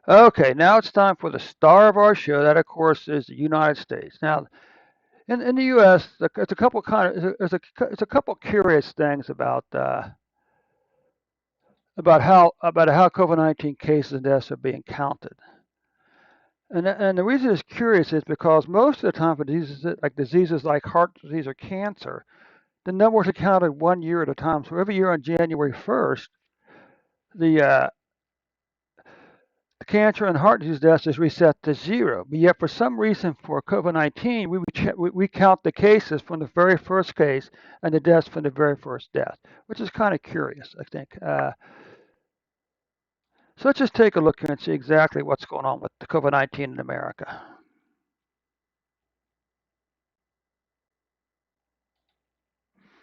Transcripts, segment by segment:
Okay, now it's time for the star of our show. That, of course, is the United States. Now, in the U.S., it's a couple it's a couple curious things about how COVID-19 cases and deaths are being counted. And the reason it's curious is because most of the time for diseases like heart disease or cancer, the numbers are counted 1 year at a time. So every year on January 1st, the cancer and heart disease deaths is reset to zero. But yet, for some reason, for COVID-19, we count the cases from the very first case and the deaths from the very first death, which is kind of curious, I think. So let's just take a look here and see exactly what's going on with the COVID-19 in America.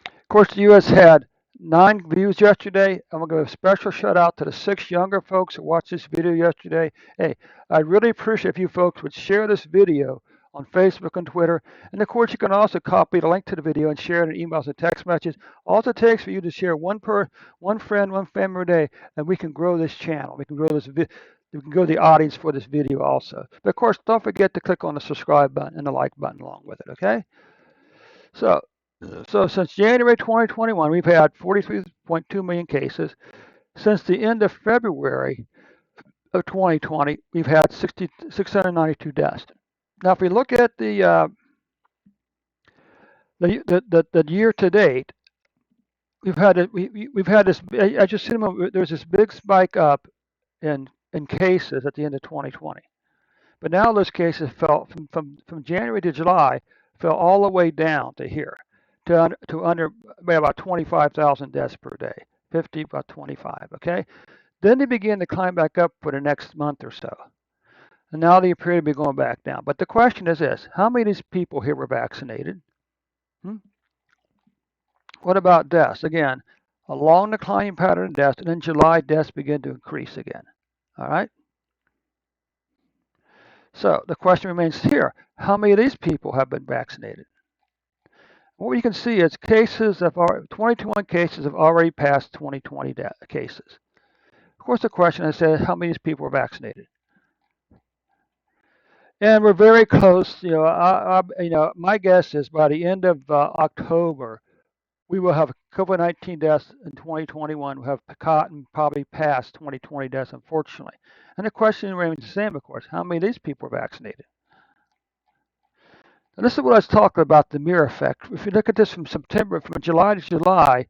Of course, the U.S. had 9 views yesterday. I'm going to give a special shout out to the 6 younger folks who watched this video yesterday. Hey, I'd really appreciate if you folks would share this video on Facebook and Twitter. And of course, you can also copy the link to the video and share it in emails and text messages. All it takes for you to share one friend, one family a day, and we can grow this channel. We can grow we can grow the audience for this video also. But of course, don't forget to click on the subscribe button and the like button along with it. Okay? So so since January 2021, we've had 43.2 million cases. Since the end of February of 2020, we've had 692 deaths. Now, if we look at the year to date, we've had this. I just seen there's this big spike up in cases at the end of 2020, but now those cases fell from January to July, fell all the way down to here, to under by about 25,000 deaths per day, 50 about 25. Okay, then they begin to climb back up for the next month or so, and now they appear to be going back down. But the question is this: how many of these people here were vaccinated? Hmm? What about deaths? Again, a long declining pattern of deaths, and in July, deaths begin to increase again. All right. So the question remains here: how many of these people have been vaccinated? What you can see is 2021 cases have already passed 2020 cases. Of course, the question is, how many of these people were vaccinated? And we're very close. My guess is by the end of October, we will have COVID-19 deaths in 2021 will have probably passed 2020 deaths, unfortunately. And the question remains the same, of course: how many of these people are vaccinated? And this is what I was talking about, the mirror effect. If you look at this from July to July,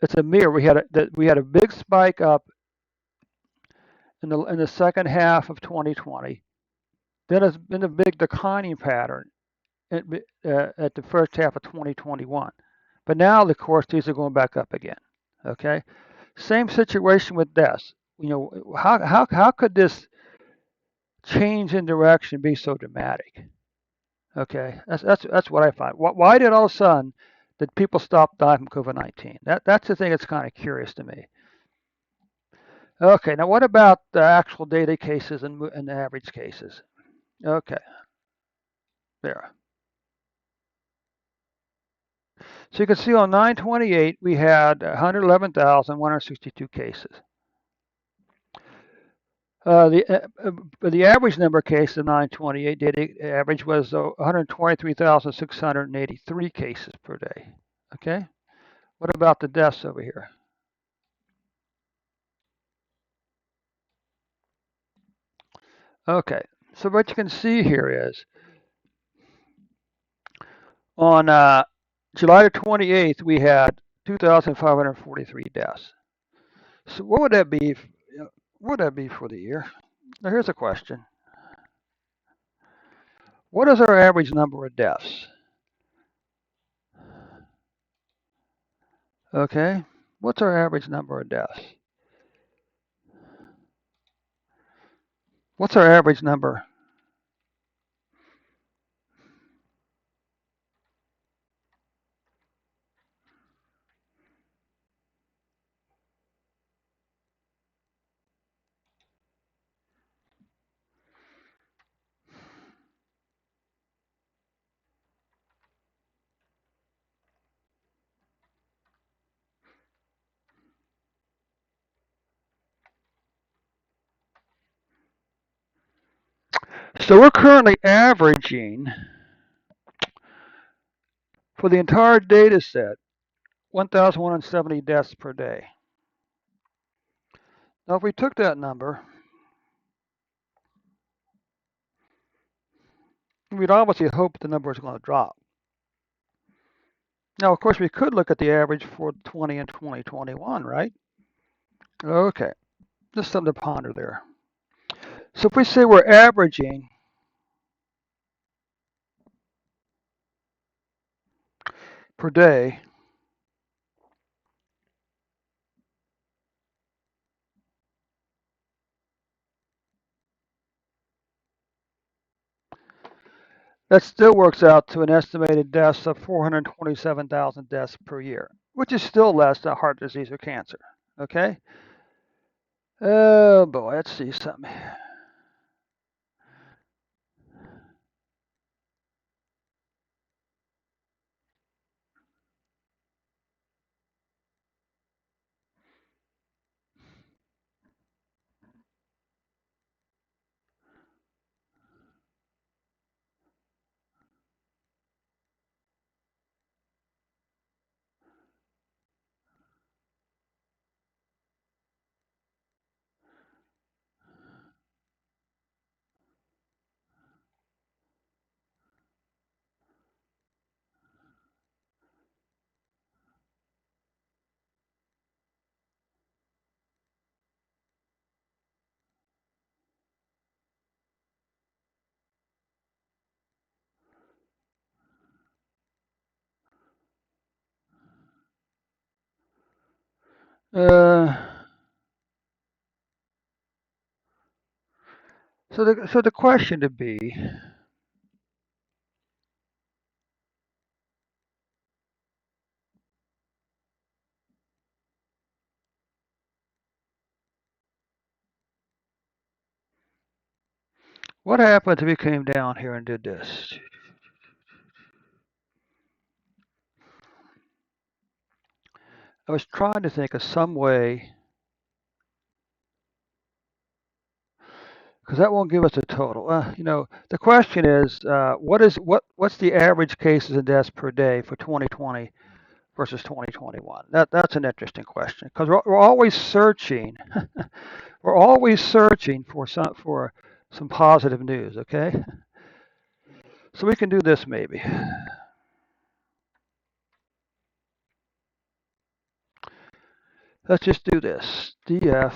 it's a mirror. We had a big spike up in the second half of 2020. Then it's been a big declining pattern at the first half of 2021. But now, of course, these are going back up again. Okay, same situation with deaths. How could this change in direction be so dramatic? Okay, that's what I find. Why did all of a sudden did people stop dying from COVID-19? That's the thing that's kind of curious to me. Okay, now what about the actual daily cases and the average cases? Okay, there. So you can see on 9/28 we had 111,162 cases. The average number of cases in 9/28 daily average was 123,683 cases per day. Okay, what about the deaths over here? Okay, so what you can see here is on July 28th we had 2,543 deaths. So what would that be? What would that be for the year? Now here's a question: what is our average number of deaths? Okay, what's our average number of deaths? What's our average number? So we're currently averaging for the entire data set 1,170 deaths per day. Now, if we took that number, we'd obviously hope the number is going to drop. Now, of course, we could look at the average for 20 and 2021, right? Okay, just something to ponder there. So if we say we're averaging per day, that still works out to an estimated deaths of 427,000 deaths per year, which is still less than heart disease or cancer. Okay? Oh boy, let's see something. Uh, so the question to be, what happens if we came down here and did this? I was trying to think of some way, because that won't give us a total. The question is, what's the average cases and deaths per day for 2020 versus 2021? That's an interesting question because we're always searching, we're always searching for some positive news. Okay, so we can do this maybe. Let's just do this. DF.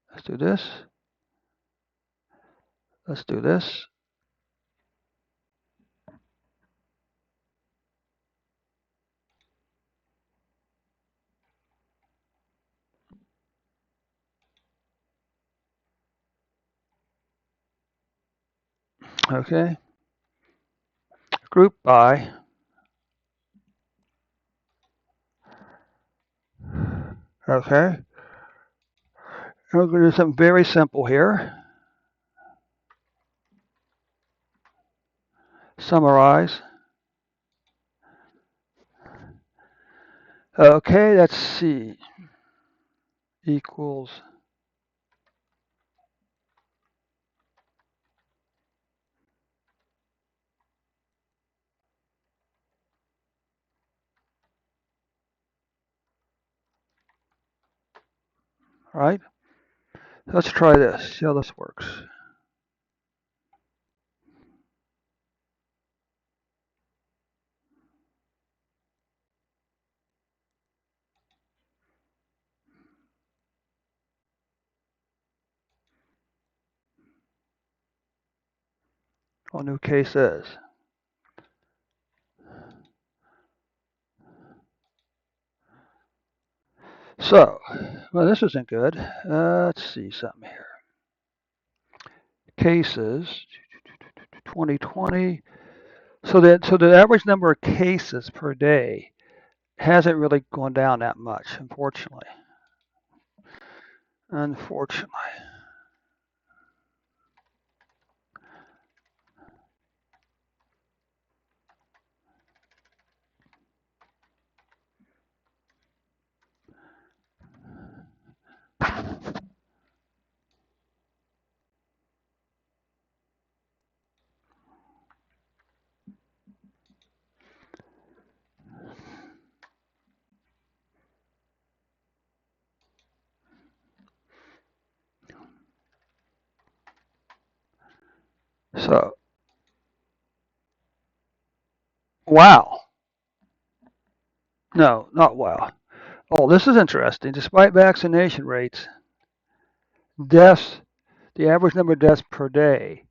Let's do this. Let's do this. Okay. Group by. Okay. We're going to do something very simple here. Summarize. Okay, let's see. Equals. Right? Let's try this. See how this works. What new case is. So, well, this isn't good. Let's see something here. Cases, 2020. So the average number of cases per day hasn't really gone down that much, unfortunately. unfortunately. So, wow. No, not wow. Oh, this is interesting. Despite vaccination rates, deaths, the average number of deaths per day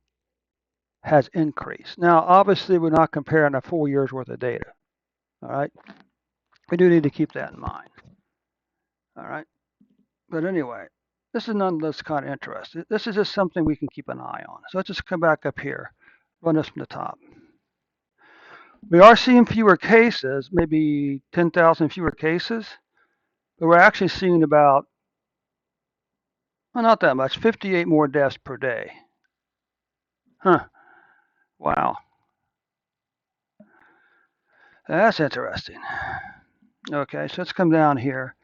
has increased. Now, obviously, we're not comparing a full year's worth of data. All right. We do need to keep that in mind. All right. But anyway, this is nonetheless kind of interesting. This is just something we can keep an eye on. So let's just come back up here, run this from the top. We are seeing fewer cases, maybe 10,000 fewer cases, but we're actually seeing about, well, not that much, 58 more deaths per day. Huh. Wow. That's interesting. Okay, so let's come down here.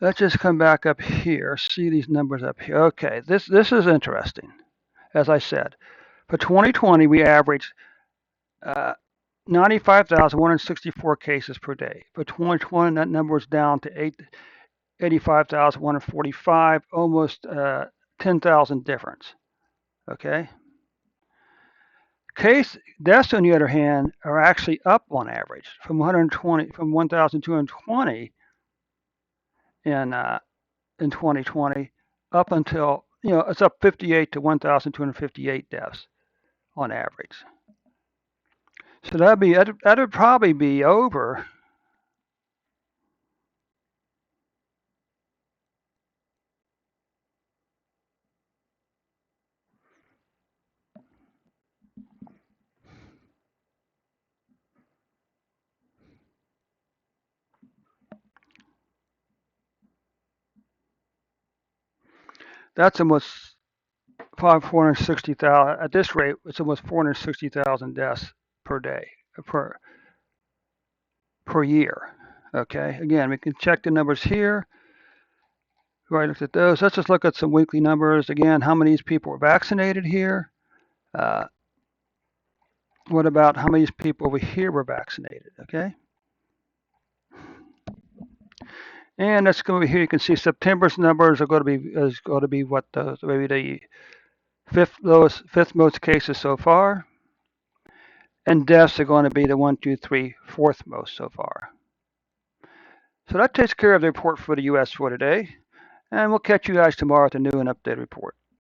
Let's just come back up here, see these numbers up here. Okay, this is interesting. As I said, for 2020, we averaged 95,164 cases per day. For 2020, that number is down to 85,145, almost 10,000 difference. Okay. Case deaths, on the other hand, are actually up on average from 1,220 in 2020 up until, it's up 58 to 1,258 deaths on average. So that'd probably be over. That's almost 460,000. At this rate, it's almost 460,000 deaths per day, per per year. Okay. Again, we can check the numbers here. We already looked at those. Let's just look at some weekly numbers. Again, how many of these people were vaccinated here? Uh, what about how many people over here were vaccinated? Okay. And let's go over here. You can see September's numbers are going to be what maybe the fifth most cases so far, and deaths are going to be the 1, 2, 3, fourth most so far. So that takes care of the report for the U.S. for today, and we'll catch you guys tomorrow with a new and updated report.